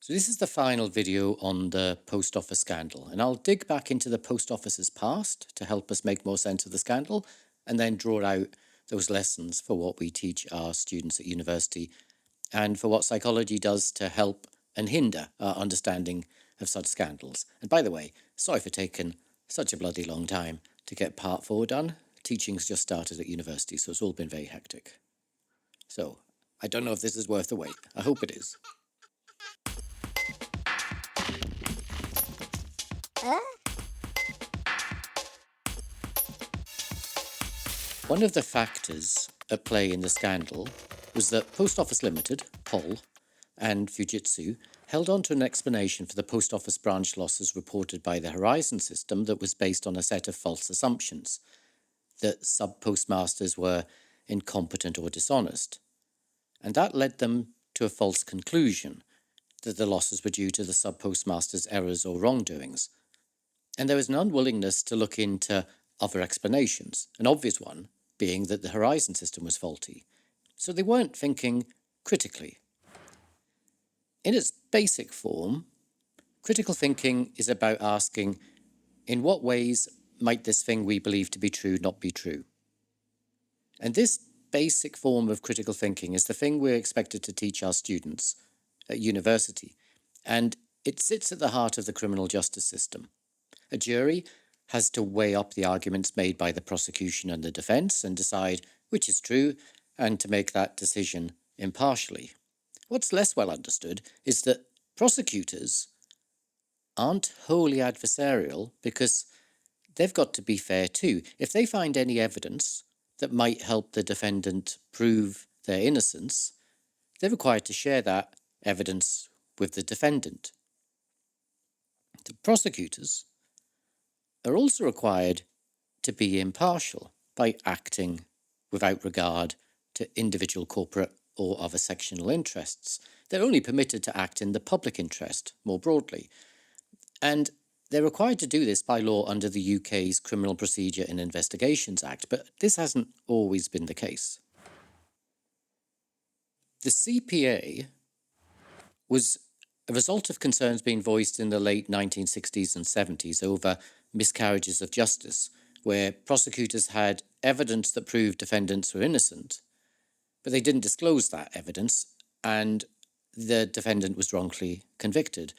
So this is the final video on the post office scandal, and I'll dig back into the post office's past to help us make more sense of the scandal, and then draw out those lessons for what we teach our students at university, and for what psychology does to help and hinder our understanding of such scandals. And by the way, sorry for taking such a bloody long time to get part 4 done. Teaching's just started at university, so it's all been very hectic. So, I don't know if this is worth the wait. I hope it is. One of the factors at play in the scandal was that Post Office Limited, POL, and Fujitsu held on to an explanation for the post office branch losses reported by the Horizon system that was based on a set of false assumptions, that sub-postmasters were incompetent or dishonest. And that led them to a false conclusion, that the losses were due to the sub-postmasters' errors or wrongdoings. And there was an unwillingness to look into other explanations, an obvious one being that the Horizon system was faulty. So they weren't thinking critically. In its basic form, critical thinking is about asking, in what ways might this thing we believe to be true not be true? And this basic form of critical thinking is the thing we're expected to teach our students at university, and it sits at the heart of the criminal justice system. A jury has to weigh up the arguments made by the prosecution and the defence and decide which is true, and to make that decision impartially. What's less well understood is that prosecutors aren't wholly adversarial because they've got to be fair too. If they find any evidence that might help the defendant prove their innocence, they're required to share that evidence with the defendant. The prosecutors are also required to be impartial by acting without regard to individual corporate or other sectional interests. They're only permitted to act in the public interest more broadly. And they're required to do this by law under the UK's Criminal Procedure and Investigations Act, but this hasn't always been the case. The CPA was a result of concerns being voiced in the late 1960s and 70s over miscarriages of justice, where prosecutors had evidence that proved defendants were innocent, but they didn't disclose that evidence, and the defendant was wrongfully convicted.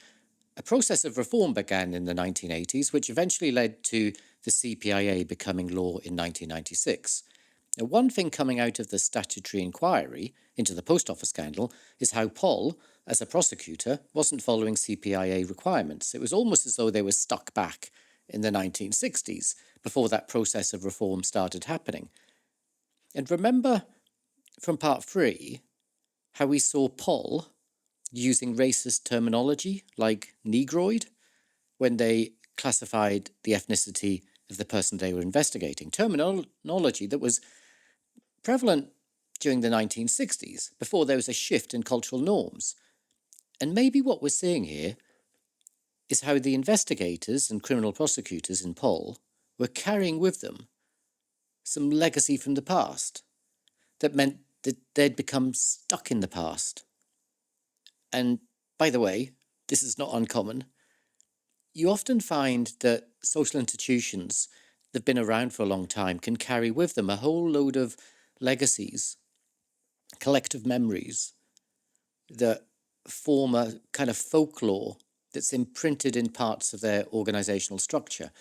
A process of reform began in the 1980s, which eventually led to the CPIA becoming law in 1996. Now, one thing coming out of the statutory inquiry into the post office scandal is how Paul, as a prosecutor, wasn't following CPIA requirements. It was almost as though they were stuck back in the 1960s, before that process of reform started happening. And remember from part 3 how we saw Paul using racist terminology like Negroid when they classified the ethnicity of the person they were investigating. Terminology that was prevalent during the 1960s, before there was a shift in cultural norms. And maybe what we're seeing here is how the investigators and criminal prosecutors in Pol were carrying with them some legacy from the past that meant that they'd become stuck in the past. And by the way, this is not uncommon. You often find that social institutions that have been around for a long time can carry with them a whole load of legacies, collective memories that form a kind of folklore that's imprinted in parts of their organizational structure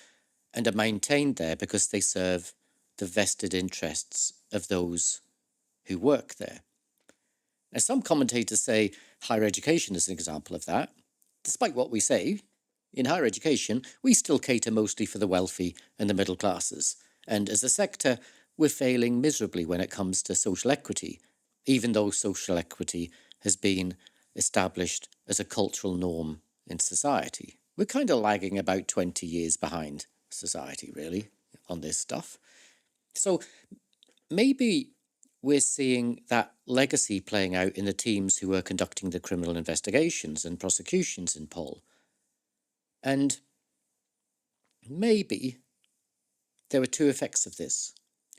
and are maintained there because they serve the vested interests of those who work there. Now, some commentators say higher education is an example of that. Despite what we say, in higher education, we still cater mostly for the wealthy and the middle classes. And as a sector, we're failing miserably when it comes to social equity, even though social equity has been established as a cultural norm in society. We're kind of lagging about 20 years behind society, really, on this stuff. So maybe we're seeing that legacy playing out in the teams who are conducting the criminal investigations and prosecutions in Pol. And maybe there were two effects of this.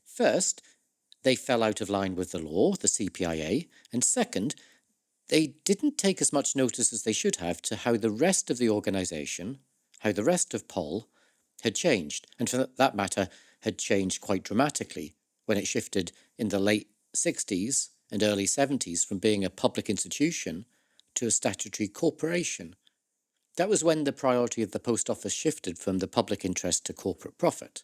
First, they fell out of line with the law, the CPIA, and second, they didn't take as much notice as they should have to how the rest of the organisation, how the rest of Poll had changed, and for that matter, had changed quite dramatically when it shifted in the late 60s and early 70s from being a public institution to a statutory corporation. That was when the priority of the post office shifted from the public interest to corporate profit.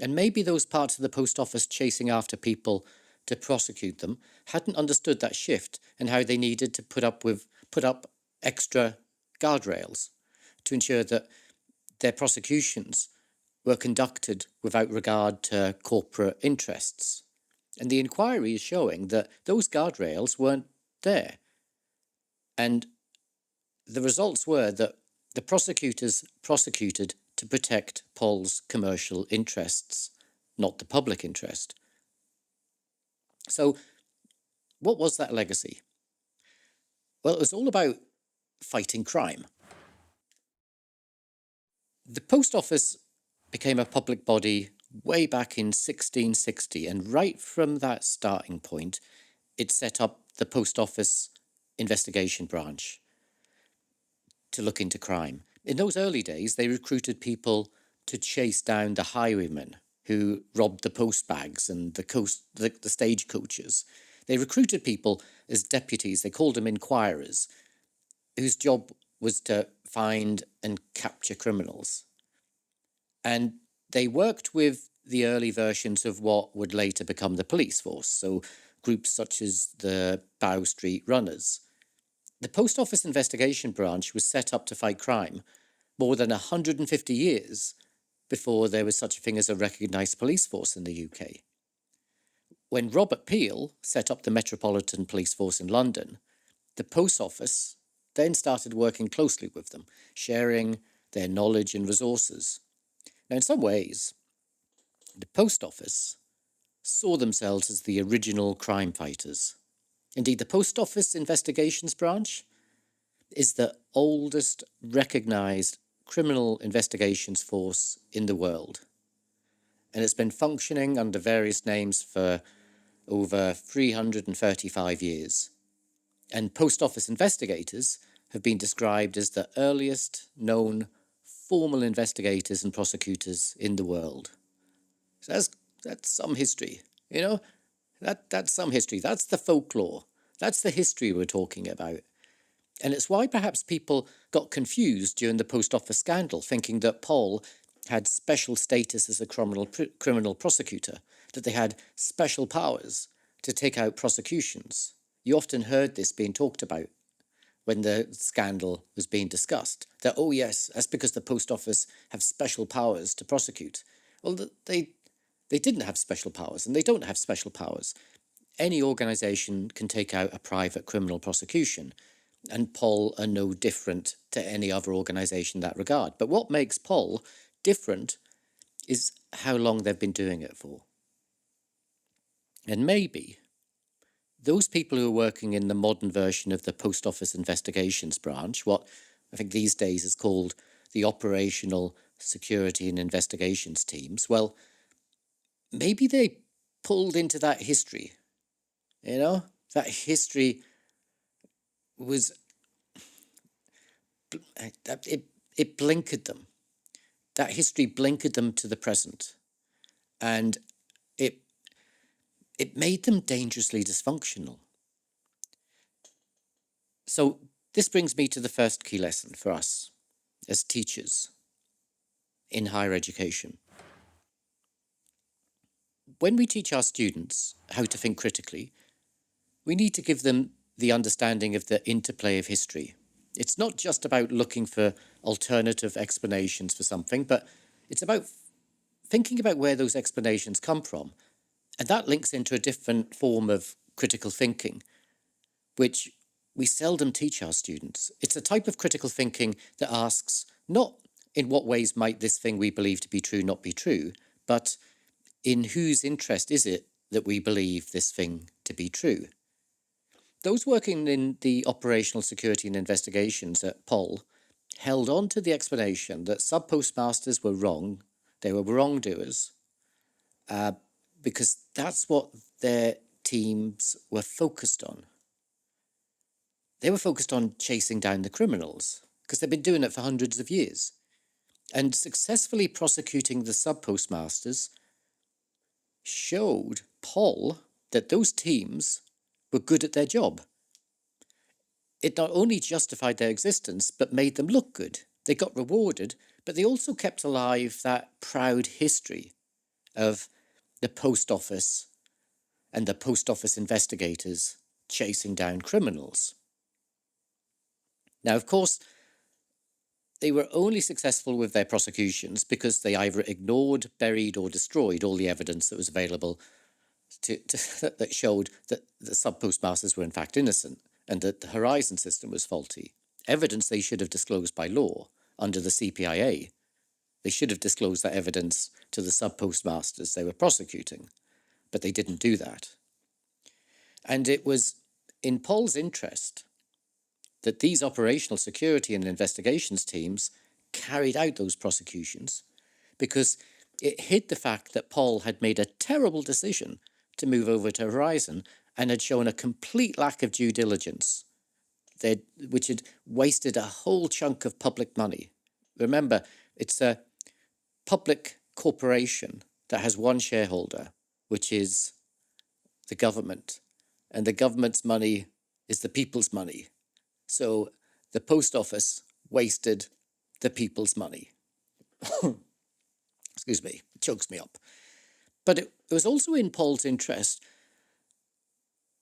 And maybe those parts of the post office chasing after people to prosecute them hadn't understood that shift and how they needed to put up extra guardrails to ensure that their prosecutions were conducted without regard to corporate interests. And the inquiry is showing that those guardrails weren't there. And the results were that the prosecutors prosecuted to protect Poll's commercial interests, not the public interest. So, what was that legacy? Well, it was all about fighting crime. The post office became a public body way back in 1660, and right from that starting point, it set up the post office investigation branch to look into crime. In those early days, they recruited people to chase down the highwaymen who robbed the post bags and the stagecoaches. They recruited people as deputies, they called them inquirers, whose job was to find and capture criminals. And they worked with the early versions of what would later become the police force, so groups such as the Bow Street Runners. The Post Office Investigation Branch was set up to fight crime more than 150 years before there was such a thing as a recognised police force in the UK. When Robert Peel set up the Metropolitan Police Force in London, the Post Office then started working closely with them, sharing their knowledge and resources. Now, in some ways, the Post Office saw themselves as the original crime fighters. Indeed, the Post Office Investigations Branch is the oldest recognised criminal investigations force in the world. And it's been functioning under various names for over 335 years. And post office investigators have been described as the earliest known formal investigators and prosecutors in the world. So that's some history, you know? That's some history. That's the folklore. That's the history we're talking about. And it's why perhaps people got confused during the post office scandal, thinking that Poll had special status as a criminal prosecutor, that they had special powers to take out prosecutions. You often heard this being talked about when the scandal was being discussed, that, oh yes, that's because the post office have special powers to prosecute. Well, they didn't have special powers, and they don't have special powers. Any organisation can take out a private criminal prosecution, and Poll are no different to any other organisation in that regard. But what makes Poll different is how long they've been doing it for. And maybe those people who are working in the modern version of the Post Office Investigations Branch, what I think these days is called the Operational Security and Investigations Teams, well, maybe they pulled into that history, you know? That history was, it blinkered them. That history blinkered them to the present. And it made them dangerously dysfunctional. So this brings me to the first key lesson for us as teachers in higher education. When we teach our students how to think critically, we need to give them the understanding of the interplay of history. It's not just about looking for alternative explanations for something, but it's about thinking about where those explanations come from. And that links into a different form of critical thinking, which we seldom teach our students. It's a type of critical thinking that asks not in what ways might this thing we believe to be true not be true, but in whose interest is it that we believe this thing to be true. Those working in the operational security and investigations at Poll held on to the explanation that sub-postmasters were wrong, they were wrongdoers, because that's what their teams were focused on. they were focused on chasing down the criminals because they've been doing it for hundreds of years. And successfully prosecuting the sub-postmasters showed Paul that those teams were good at their job. It not only justified their existence, but made them look good. They got rewarded, but they also kept alive that proud history of the post office and the post office investigators chasing down criminals. Now, of course, they were only successful with their prosecutions because they either ignored, buried, or destroyed all the evidence that was available that showed that the sub-postmasters were in fact innocent and that the Horizon system was faulty. Evidence they should have disclosed by law under the CPIA. They should have disclosed that evidence to the sub-postmasters they were prosecuting, but they didn't do that. And it was in Paul's interest that these operational security and investigations teams carried out those prosecutions because it hid the fact that Paul had made a terrible decision to move over to Horizon and had shown a complete lack of due diligence, which had wasted a whole chunk of public money. Remember, it's a public corporation that has one shareholder, which is the government, and the government's money is the people's money. So the post office wasted the people's money. Excuse me, it chokes me up. But it was also in Paul's interest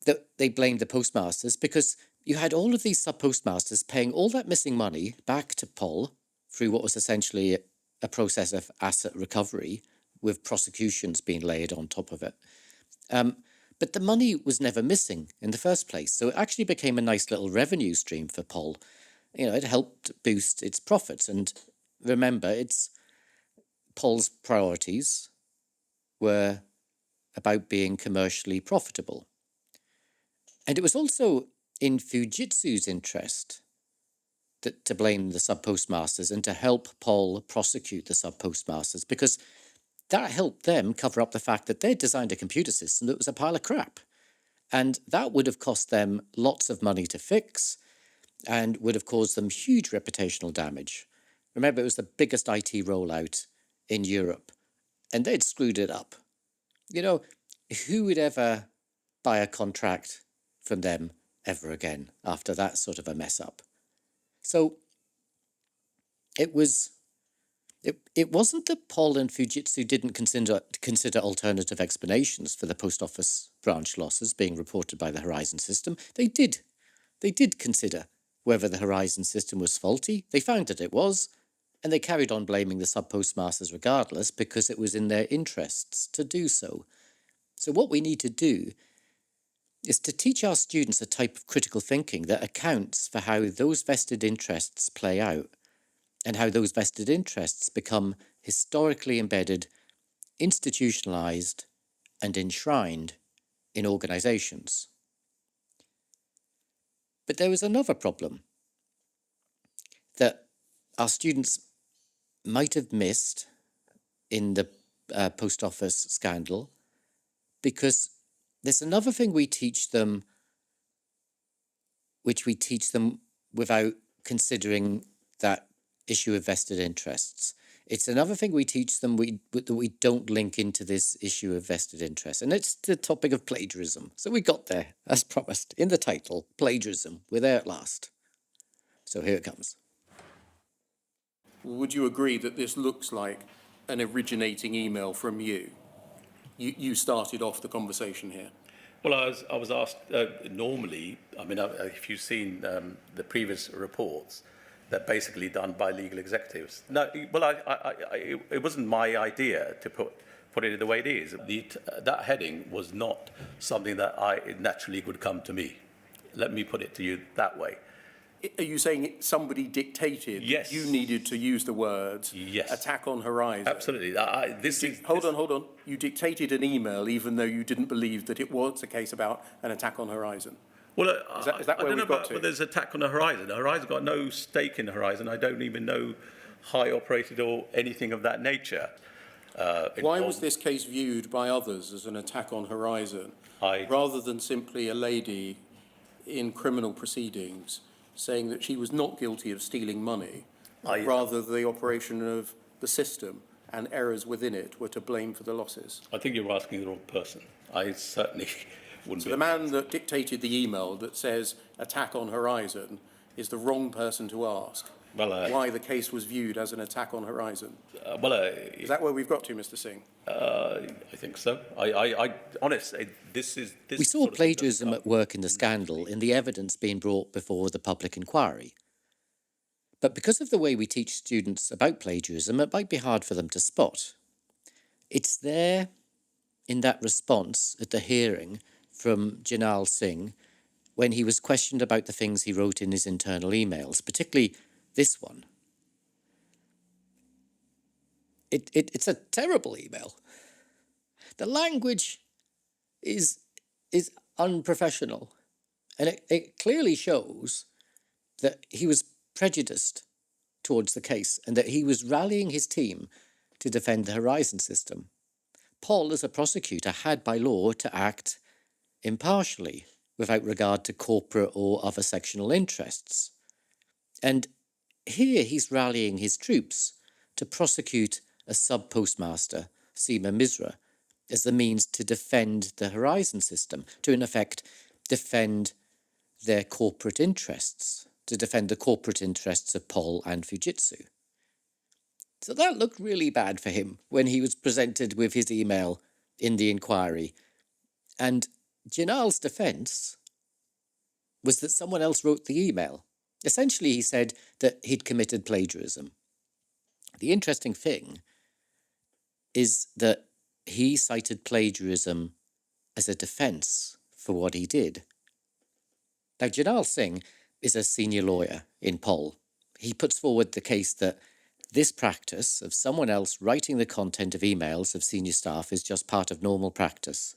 that they blamed the postmasters because you had all of these sub-postmasters paying all that missing money back to Paul through what was essentially a process of asset recovery with prosecutions being laid on top of it. But the money was never missing in the first place. So it actually became a nice little revenue stream for Paul. You know, it helped boost its profits. And remember, Paul's priorities were about being commercially profitable. And it was also in Fujitsu's interest to blame the sub-postmasters and to help Paul prosecute the sub-postmasters because that helped them cover up the fact that they'd designed a computer system that was a pile of crap. And that would have cost them lots of money to fix and would have caused them huge reputational damage. Remember, it was the biggest IT rollout in Europe, and they'd screwed it up. You know, who would ever buy a contract from them ever again after that sort of a mess up? So it wasn't that Paul and Fujitsu didn't consider alternative explanations for the post office branch losses being reported by the Horizon system. They did. They did consider whether the Horizon system was faulty. They found that it was, and they carried on blaming the sub-postmasters regardless because it was in their interests to do so. So what we need to do is to teach our students a type of critical thinking that accounts for how those vested interests play out and how those vested interests become historically embedded, institutionalized, and enshrined in organizations. But there was another problem that our students might have missed in the post office scandal, because there's another thing we teach them, which we teach them without considering that issue of vested interests. It's another thing we teach them that we don't link into this issue of vested interest, and it's the topic of plagiarism. So we got there, as promised, in the title, plagiarism. We're there at last. So here it comes. Would you agree that this looks like an originating email from you? You started off the conversation here. Well, I was asked, normally, I mean, if you've seen the previous reports, they're basically done by legal executives. No, well, it wasn't my idea to put it the way it is. That heading was not something that naturally would come to me. Let me put it to you that way. Are you saying somebody dictated? Yes. You needed to use the words yes. Attack on Horizon? Absolutely. Hold on. You dictated an email even though you didn't believe that it was a case about an attack on Horizon. Well, is that where we've got to? But there's attack on the Horizon. The Horizon got no stake in the Horizon. I don't even know how I operated or anything of that nature. Why was this case viewed by others as an attack on Horizon rather than simply a lady in criminal proceedings saying that she was not guilty of stealing money, rather the operation of the system and errors within it were to blame for the losses? I think you're asking the wrong person. I certainly wouldn't So be. the man that dictated the email that says attack on Horizon is the wrong person to ask why the case was viewed as an attack on Horizon. Is that where we've got to, Mr. Singh? I think so. Honestly, this is... We saw plagiarism at work in the scandal in the evidence being brought before the public inquiry. But because of the way we teach students about plagiarism, it might be hard for them to spot. It's there in that response at the hearing from Jinal Singh when he was questioned about the things he wrote in his internal emails, particularly this one. It's a terrible email. The language is unprofessional, and it clearly shows that he was prejudiced towards the case and that he was rallying his team to defend the Horizon system. Paul, as a prosecutor, had by law to act impartially without regard to corporate or other sectional interests. And here he's rallying his troops to prosecute a sub-postmaster, Seema Misra, as the means to defend the Horizon system, to in effect defend their corporate interests, to defend the corporate interests of Paul and Fujitsu. So that looked really bad for him when he was presented with his email in the inquiry. And Jinal's defence was that someone else wrote the email. Essentially, he said that he'd committed plagiarism. The interesting thing is that he cited plagiarism as a defence for what he did. Now, Jinal Singh is a senior lawyer in Pol. He puts forward the case that this practice of someone else writing the content of emails of senior staff is just part of normal practice.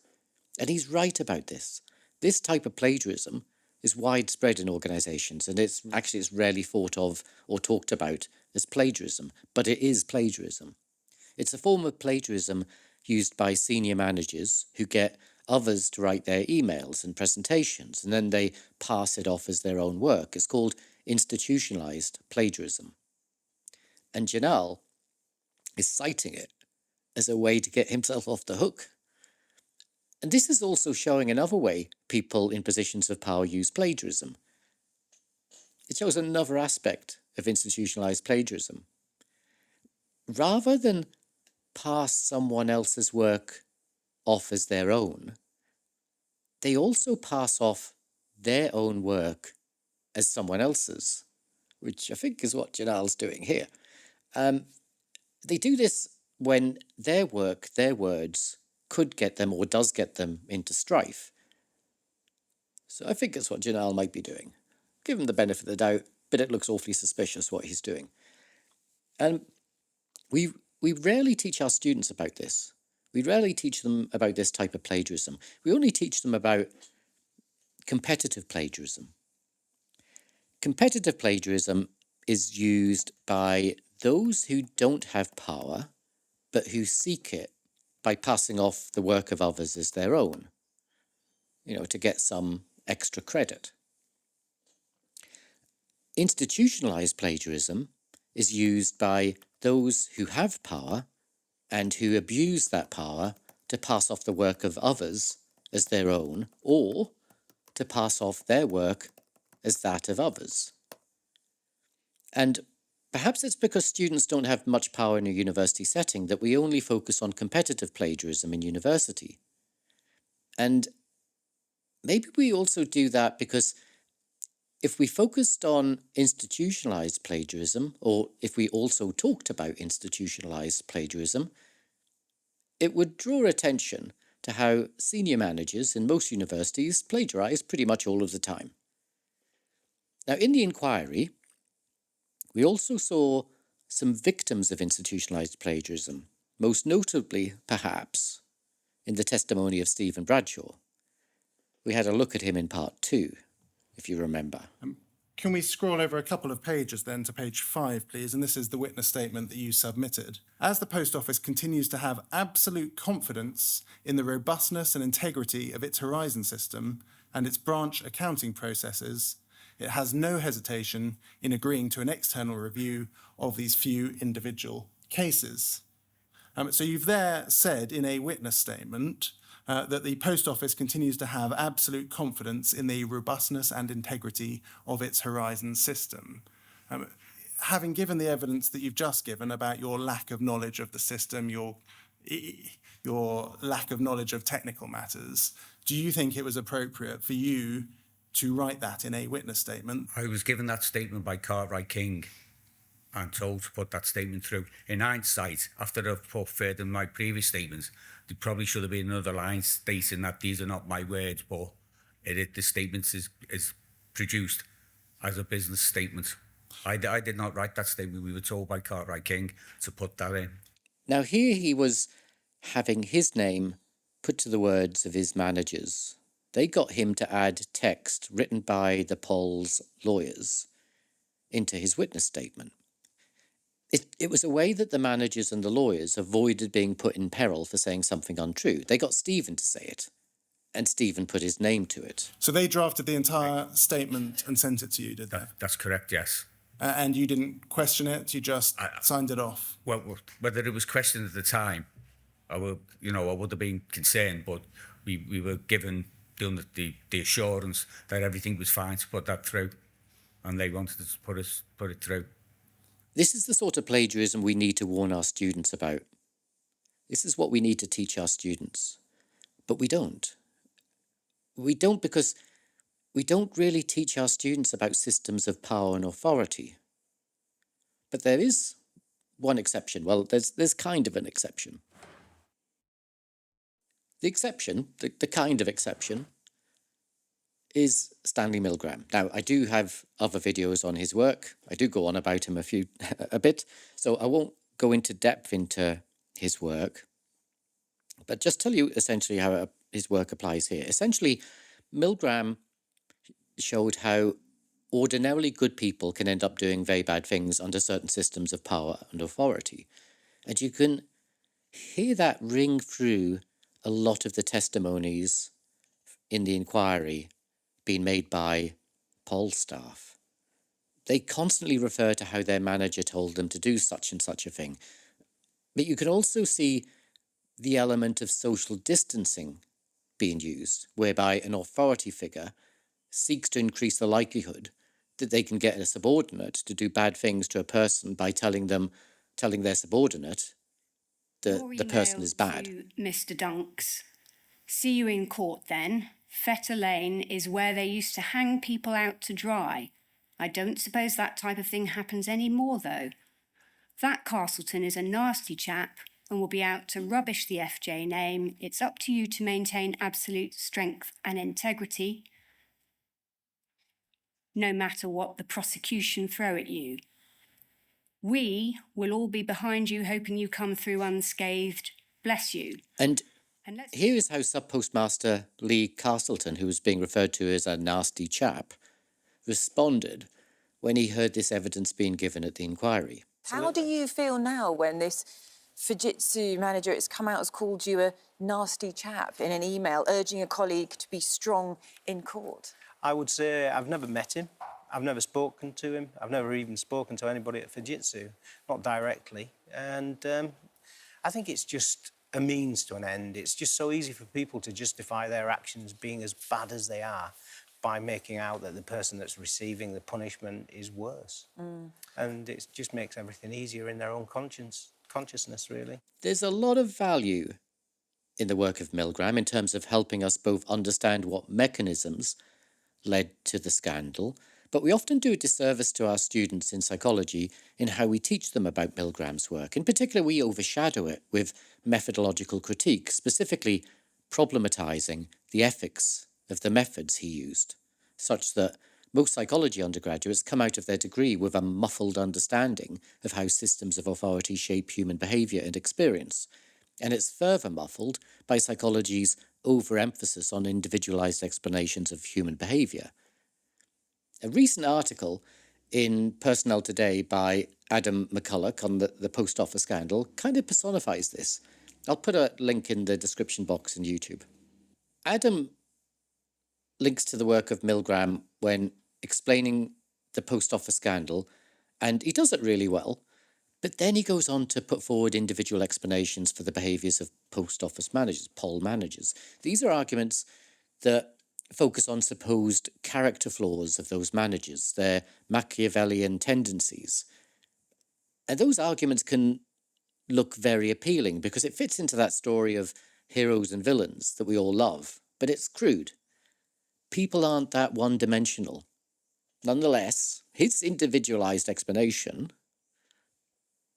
And he's right about this. This type of plagiarism is widespread in organisations, and it's rarely thought of or talked about as plagiarism, but it is plagiarism. It's a form of plagiarism used by senior managers who get others to write their emails and presentations, and then they pass it off as their own work. It's called institutionalised plagiarism. And Jinal is citing it as a way to get himself off the hook. And this is also showing another way people in positions of power use plagiarism. It shows another aspect of institutionalised plagiarism. Rather than pass someone else's work off as their own, they also pass off their own work as someone else's, which I think is what Jinal's doing here. They do this when their work, their words, could get them or does get them into strife. So I think that's what Jinal might be doing. Give him the benefit of the doubt, but it looks awfully suspicious what he's doing. And we rarely teach our students about this. We rarely teach them about this type of plagiarism. We only teach them about competitive plagiarism. Competitive plagiarism is used by those who don't have power, but who seek it by passing off the work of others as their own, to get some extra credit. Institutionalized plagiarism is used by those who have power and who abuse that power to pass off the work of others as their own, or to pass off their work as that of others. And perhaps it's because students don't have much power in a university setting that we only focus on competitive plagiarism in university. And maybe we also do that because if we focused on institutionalized plagiarism, or if we also talked about institutionalized plagiarism, it would draw attention to how senior managers in most universities plagiarize pretty much all of the time. Now, in the inquiry, we also saw some victims of institutionalized plagiarism, most notably, perhaps, in the testimony of Stephen Bradshaw. We had a look at him in part 2, if you remember. Can we scroll over a couple of pages then to page 5, please? And this is the witness statement that you submitted. As the Post Office continues to have absolute confidence in the robustness and integrity of its Horizon system, and its branch accounting processes, it has no hesitation in agreeing to an external review of these few individual cases. So you've there said in a witness statement that the Post Office continues to have absolute confidence in the robustness and integrity of its Horizon system. Having given the evidence that you've just given about your lack of knowledge of the system, your lack of knowledge of technical matters, do you think it was appropriate for you to write that in a witness statement? I was given that statement by Cartwright King and told to put that statement through. In hindsight, after I've put further in my previous statements, there probably should have been another line stating that these are not my words, but the statement is produced as a business statement. I did not write that statement. We were told by Cartwright King to put that in. Now, here he was having his name put to the words of his managers. They got him to add text written by the Paul's lawyers into his witness statement. It was a way that the managers and the lawyers avoided being put in peril for saying something untrue. They got Stephen to say it, and Stephen put his name to it. So they drafted the entire statement and sent it to you, did they? That's correct, yes. And you didn't question it, you just signed it off? Well, whether it was questioned at the time, I would have been concerned, but we were given the assurance that everything was fine to put that through, and they wanted to put it through. This is the sort of plagiarism we need to warn our students about. This is what we need to teach our students. But we don't. We don't because we don't really teach our students about systems of power and authority. But there is one exception. Well, there's kind of an exception. The exception, the kind of exception, is Stanley Milgram. Now, I do have other videos on his work. I do go on about him a bit, so I won't go into depth into his work, but just tell you essentially how his work applies here. Essentially, Milgram showed how ordinarily good people can end up doing very bad things under certain systems of power and authority. And you can hear that ring through a lot of the testimonies in the inquiry being made by Paul's staff. They constantly refer to how their manager told them to do such and such a thing. But you can also see the element of social distancing being used, whereby an authority figure seeks to increase the likelihood that they can get a subordinate to do bad things to a person by telling their subordinate that the person is bad. To Mr. Dunks, see you in court then. Fetter Lane is where they used to hang people out to dry. I don't suppose that type of thing happens anymore, though. That Castleton is a nasty chap and will be out to rubbish the FJ name. It's up to you to maintain absolute strength and integrity, no matter what the prosecution throw at you. We will all be behind you, hoping you come through unscathed. Bless you. And here is how Sub-Postmaster Lee Castleton, who was being referred to as a nasty chap, responded when he heard this evidence being given at the inquiry. How do you feel now when this Fujitsu manager has come out has called you a nasty chap in an email urging a colleague to be strong in court? I would say I've never met him. I've never spoken to him. I've never even spoken to anybody at Fujitsu, not directly. And I think it's just a means to an end. It's just so easy for people to justify their actions being as bad as they are by making out that the person that's receiving the punishment is worse. And it just makes everything easier in their own consciousness, really. There's a lot of value in the work of Milgram in terms of helping us both understand what mechanisms led to the scandal, but we often do a disservice to our students in psychology in how we teach them about Milgram's work. In particular, we overshadow it with methodological critique, specifically problematizing the ethics of the methods he used, such that most psychology undergraduates come out of their degree with a muffled understanding of how systems of authority shape human behaviour and experience. And it's further muffled by psychology's overemphasis on individualized explanations of human behaviour. A recent article in Personnel Today by Adam McCulluch on the Post Office scandal kind of personifies this. I'll put a link in the description box on YouTube. Adam links to the work of Milgram when explaining the post office scandal, and he does it really well. But then he goes on to put forward individual explanations for the behaviours of post office managers, poll managers. These are arguments that focus on supposed character flaws of those managers, their Machiavellian tendencies. And those arguments can look very appealing because it fits into that story of heroes and villains that we all love, but it's crude. People aren't that one-dimensional. Nonetheless, his individualized explanation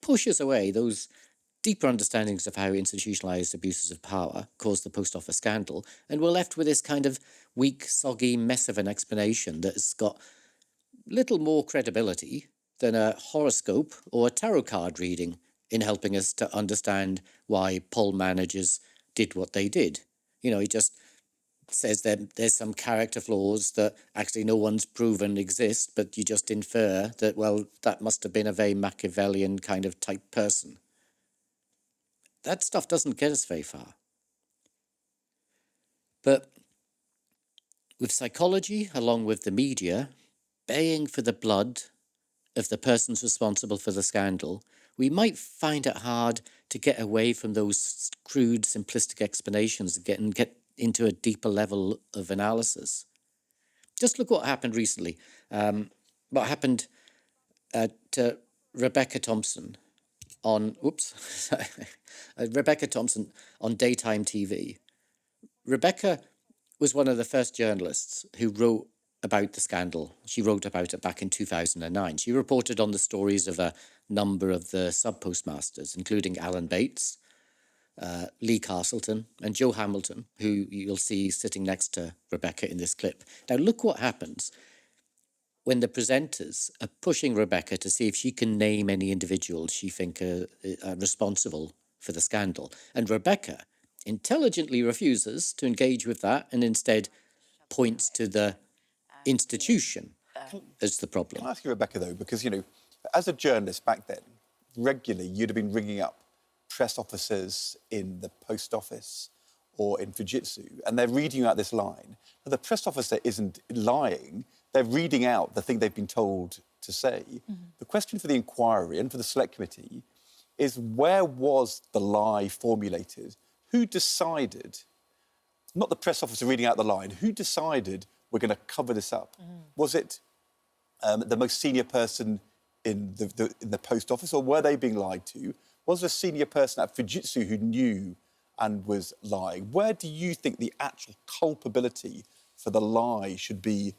pushes away those deeper understandings of how institutionalized abuses of power caused the post office scandal, and we're left with this kind of weak, soggy mess of an explanation that's got little more credibility than a horoscope or a tarot card reading in helping us to understand why poll managers did what they did. You know, he just says that there's some character flaws that actually no one's proven exist, but you just infer that, well, that must have been a very Machiavellian kind of type person. That stuff doesn't get us very far. But with psychology, along with the media, baying for the blood of the persons responsible for the scandal, we might find it hard to get away from those crude, simplistic explanations and get into a deeper level of analysis. Just look what happened recently. What happened to Rebecca Thompson on, Rebecca Thompson on daytime TV. Rebecca was one of the first journalists who wrote about the scandal. She wrote about it back in 2009. She reported on the stories of a number of the sub-postmasters, including Alan Bates, Lee Castleton, and Joe Hamilton, who you'll see sitting next to Rebecca in this clip. Now, look what happens when the presenters are pushing Rebecca to see if she can name any individuals she think are responsible for the scandal. And Rebecca intelligently refuses to engage with that and instead points to the institution as the problem. Can I ask you, Rebecca, though, because, you know, as a journalist back then, regularly you'd have been ringing up press officers in the post office or in Fujitsu, and they're reading out this line. But the press officer isn't lying. They're reading out the thing they've been told to say. Mm-hmm. The question for the inquiry and for the select committee is, where was the lie formulated? Who decided, not the press officer reading out the line, who decided we're going to cover this up? Mm-hmm. Was it the most senior person in the post office, or were they being lied to? Was there a senior person at Fujitsu who knew and was lying? Where do you think the actual culpability for the lie should be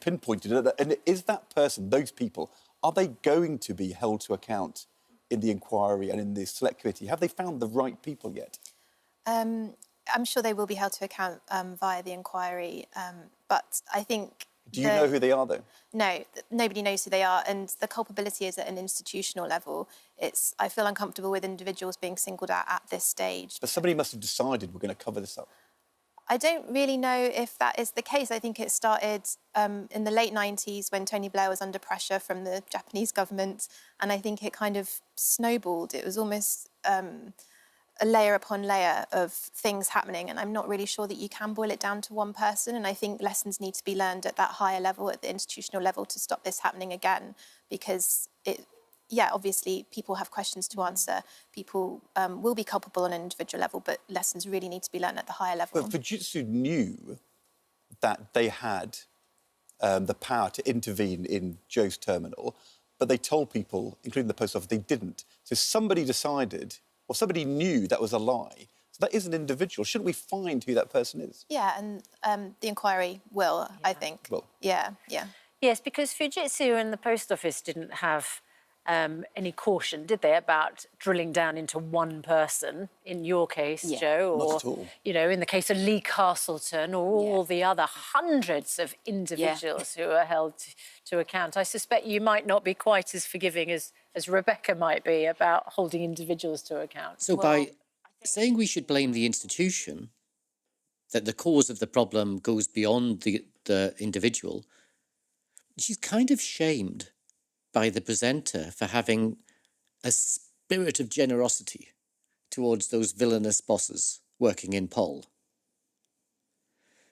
pinpointed? And is that person, those people, are they going to be held to account in the inquiry and in the select committee? Have they found the right people yet? I'm sure they will be held to account via the inquiry, but I think... Do you know who they are, though? No, nobody knows who they are, and the culpability is at an institutional level. I feel uncomfortable with individuals being singled out at this stage. But somebody must have decided we're going to cover this up. I don't really know if that is the case. I think it started in the late 90s when Tony Blair was under pressure from the Japanese government, and I think it kind of snowballed. It was almost a layer upon layer of things happening, and I'm not really sure that you can boil it down to one person, and I think lessons need to be learned at that higher level, at the institutional level, to stop this happening again, because obviously people have questions to answer. People will be culpable on an individual level, but lessons really need to be learned at the higher level. But Fujitsu knew that they had the power to intervene in Joe's terminal, but they told people, including the post office, they didn't. So somebody decided, or somebody knew that was a lie. So that is an individual. Shouldn't we find who that person is? Yeah, and the inquiry will, I think. Well, yeah. Yes, because Fujitsu and the post office didn't have any caution, did they, about drilling down into one person, in your case, Joe, or, not at all. You know, in the case of Lee Castleton, or all the other hundreds of individuals who are held to account. I suspect you might not be quite as forgiving as Rebecca might be about holding individuals to account. So by saying we should blame the institution, that the cause of the problem goes beyond the individual, she's kind of shamed by the presenter for having a spirit of generosity towards those villainous bosses working in Poll.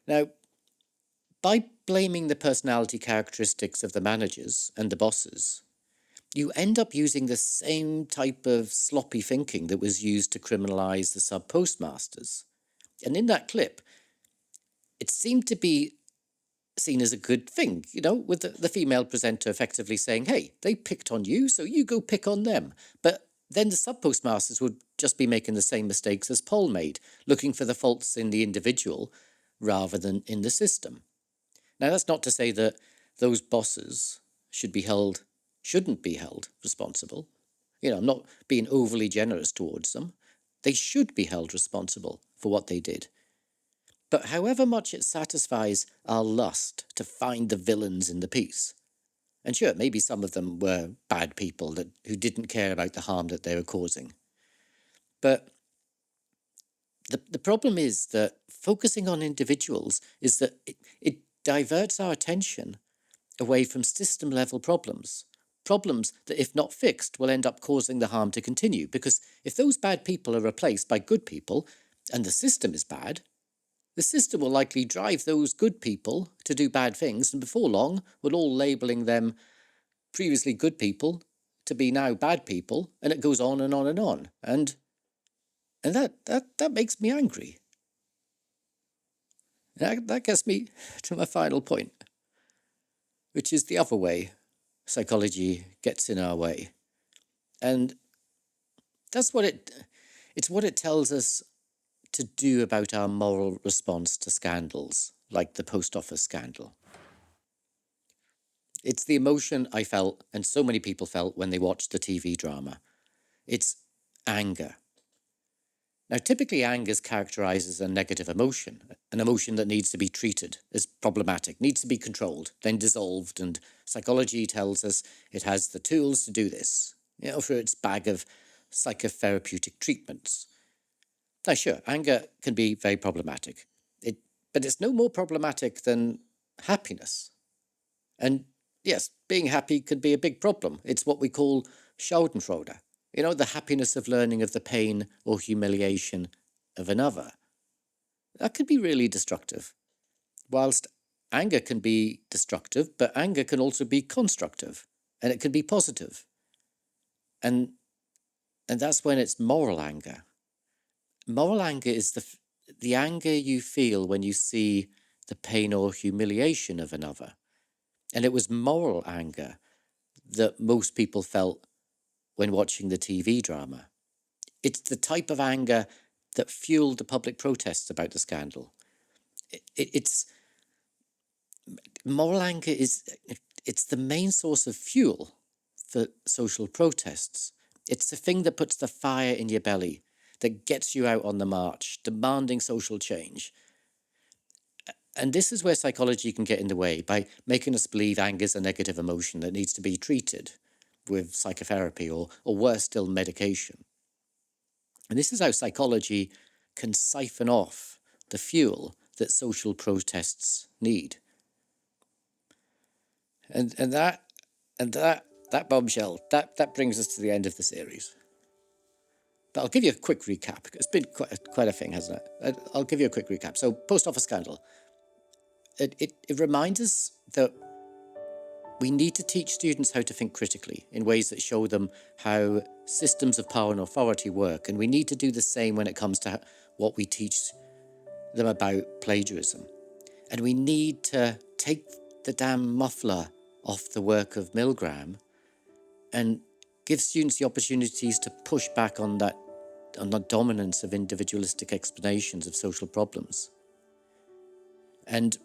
Now, by blaming the personality characteristics of the managers and the bosses, you end up using the same type of sloppy thinking that was used to criminalise the sub-postmasters. And in that clip, it seemed to be seen as a good thing, with the female presenter effectively saying, hey, they picked on you, so you go pick on them. But then the sub-postmasters would just be making the same mistakes as Paul made, looking for the faults in the individual rather than in the system. Now, that's not to say that those bosses shouldn't be held responsible. I'm not being overly generous towards them. They should be held responsible for what they did. But however much it satisfies our lust to find the villains in the piece, and sure, maybe some of them were bad people who didn't care about the harm that they were causing. But the problem is that focusing on individuals is that it diverts our attention away from system-level problems that, if not fixed, will end up causing the harm to continue. Because if those bad people are replaced by good people, and the system is bad, the system will likely drive those good people to do bad things, and before long, we're all labelling them previously good people to be now bad people, and it goes on and on and on. And that makes me angry. That gets me to my final point, which is the other way psychology gets in our way. And that's what it's what it tells us to do about our moral response to scandals, like the post office scandal. It's the emotion I felt, and so many people felt when they watched the TV drama. It's anger. Now, typically anger is characterized as a negative emotion, an emotion that needs to be treated as problematic, needs to be controlled, then dissolved, and psychology tells us it has the tools to do this, for its bag of psychotherapeutic treatments. Now, sure, anger can be very problematic, but it's no more problematic than happiness. And yes, being happy can be a big problem. It's what we call Schadenfreude, the happiness of learning of the pain or humiliation of another. That can be really destructive. Whilst anger can be destructive, but anger can also be constructive, and it can be positive. And that's when it's moral anger. Moral anger is the anger you feel when you see the pain or humiliation of another. And it was moral anger that most people felt when watching the TV drama. It's the type of anger that fueled the public protests about the scandal. It's moral anger it's the main source of fuel for social protests. It's the thing that puts the fire in your belly, that gets you out on the march, demanding social change. And this is where psychology can get in the way by making us believe anger is a negative emotion that needs to be treated with psychotherapy or worse still, medication. And this is how psychology can siphon off the fuel that social protests need. And that bombshell, that brings us to the end of the series. But I'll give you a quick recap. It's been quite a thing, hasn't it? I'll give you a quick recap. So, post office scandal. It reminds us that we need to teach students how to think critically in ways that show them how systems of power and authority work. And we need to do the same when it comes to what we teach them about plagiarism. And we need to take the damn muffler off the work of Milgram and give students the opportunities to push back on the dominance of individualistic explanations of social problems. And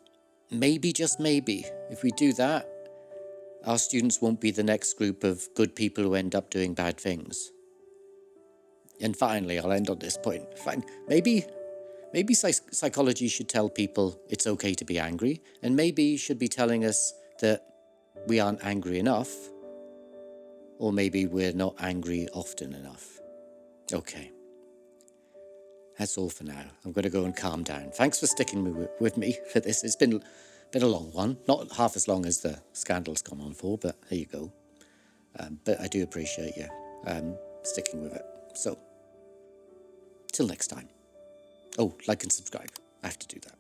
maybe, just maybe, if we do that, our students won't be the next group of good people who end up doing bad things. And finally, I'll end on this point. Maybe psychology should tell people it's okay to be angry, and maybe should be telling us that we aren't angry enough, or maybe we're not angry often enough. Okay. That's all for now. I'm going to go and calm down. Thanks for sticking with me for this. It's been a long one. Not half as long as the scandal's gone on for, but there you go. But I do appreciate you sticking with it. So, till next time. Oh, like and subscribe. I have to do that.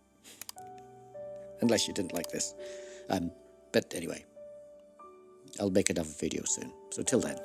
unless you didn't like this. But anyway, I'll make another video soon. So till then.